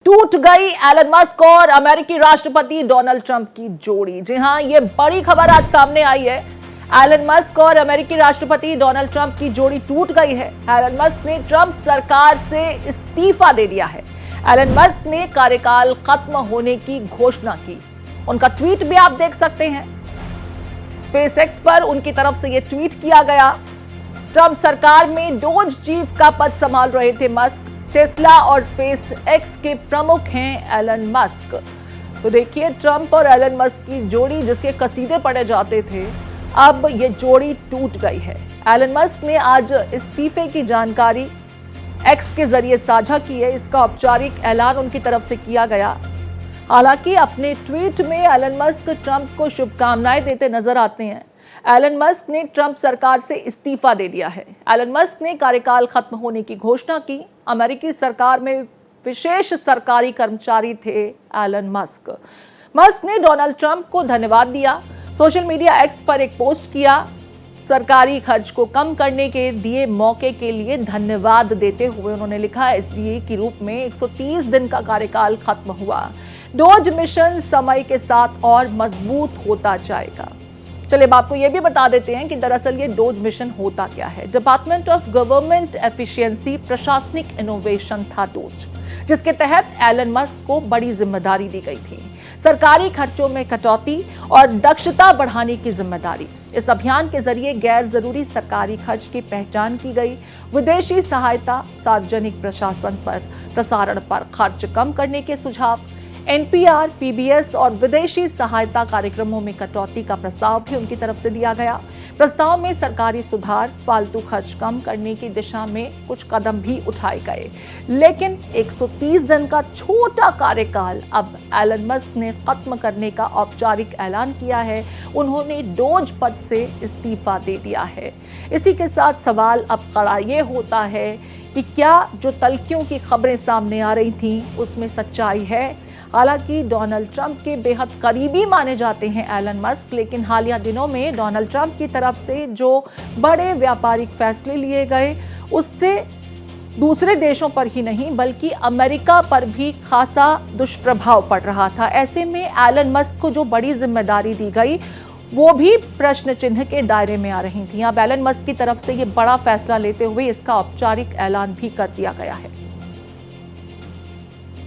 टूट गई Elon Musk और अमेरिकी राष्ट्रपति डोनाल्ड ट्रंप की जोड़ी। जी हां, ये बड़ी खबर आज सामने आई है। एलन मस्क और अमेरिकी राष्ट्रपति डोनाल्ड ट्रंप की जोड़ी टूट गई है। एलन मस्क ने ट्रंप सरकार से इस्तीफा दे दिया है। एलन मस्क ने कार्यकाल खत्म होने की घोषणा की। उनका ट्वीट भी आप देख सकते हैं। स्पेसएक्स पर उनकी तरफ से यह ट्वीट किया गया। ट्रंप सरकार में डोज चीफ का पद संभाल रहे थे मस्क। टेस्ला और स्पेस एक्स के प्रमुख हैं एलन मस्क। तो देखिए, ट्रंप और एलन मस्क की जोड़ी जिसके कसीदे पढ़े जाते थे, अब ये जोड़ी टूट गई है। एलन मस्क ने आज इस्तीफे की जानकारी एक्स के जरिए साझा की है। इसका औपचारिक ऐलान उनकी तरफ से किया गया। हालांकि अपने ट्वीट में एलन मस्क ट्रंप को शुभकामनाएं देते नजर आते हैं। एलन मस्क ने ट्रंप सरकार से इस्तीफा दे दिया है। एलन मस्क ने कार्यकाल खत्म होने की घोषणा की। अमेरिकी सरकार में विशेष सरकारी कर्मचारी थे एलन मस्क। मस्क ने डोनाल्ड ट्रंप को धन्यवाद दिया। सोशल मीडिया एक्स पर एक पोस्ट किया। सरकारी खर्च को कम करने के दिए मौके के लिए धन्यवाद देते हुए उन्होंने लिखा, एसडीए के रूप में 130 दिन का कार्यकाल खत्म हुआ। डोज मिशन समय के साथ और मजबूत होता जाएगा। चलिए, अब आपको यह भी बता देते हैं कि दरअसल ये डोज मिशन होता क्या है। डिपार्टमेंट ऑफ गवर्नमेंट एफिशिएंसी प्रशासनिक इनोवेशन था डोज, जिसके तहत एलन मस्क को बड़ी जिम्मेदारी दी गई थी। सरकारी खर्चों में कटौती और दक्षता बढ़ाने की जिम्मेदारी। इस अभियान के जरिए गैर जरूरी सरकारी खर्च की पहचान की गई। विदेशी सहायता, सार्वजनिक प्रशासन पर प्रसारण पर खर्च कम करने के सुझाव। एनपीआर, पीबीएस और विदेशी सहायता कार्यक्रमों में कटौती का प्रस्ताव भी उनकी तरफ से दिया गया। प्रस्ताव में सरकारी सुधार, फालतू खर्च कम करने की दिशा में कुछ कदम भी उठाए गए। लेकिन 130 दिन का छोटा कार्यकाल अब एलन मस्क ने खत्म करने का औपचारिक ऐलान किया है। उन्होंने डोज पद से इस्तीफा दे दिया है। इसी के साथ सवाल अब खड़ा ये होता है कि क्या जो तल्खियों की खबरें सामने आ रही थी उसमें सच्चाई है। हालांकि डोनाल्ड ट्रंप के बेहद करीबी माने जाते हैं एलन मस्क, लेकिन हालिया दिनों में डोनाल्ड ट्रंप की तरफ से जो बड़े व्यापारिक फैसले लिए गए, उससे दूसरे देशों पर ही नहीं बल्कि अमेरिका पर भी खासा दुष्प्रभाव पड़ रहा था। ऐसे में एलन मस्क को जो बड़ी जिम्मेदारी दी गई वो भी प्रश्न चिन्ह के दायरे में आ रही थी। अब एलन मस्क की तरफ से ये बड़ा फैसला लेते हुए इसका औपचारिक ऐलान भी कर दिया गया है।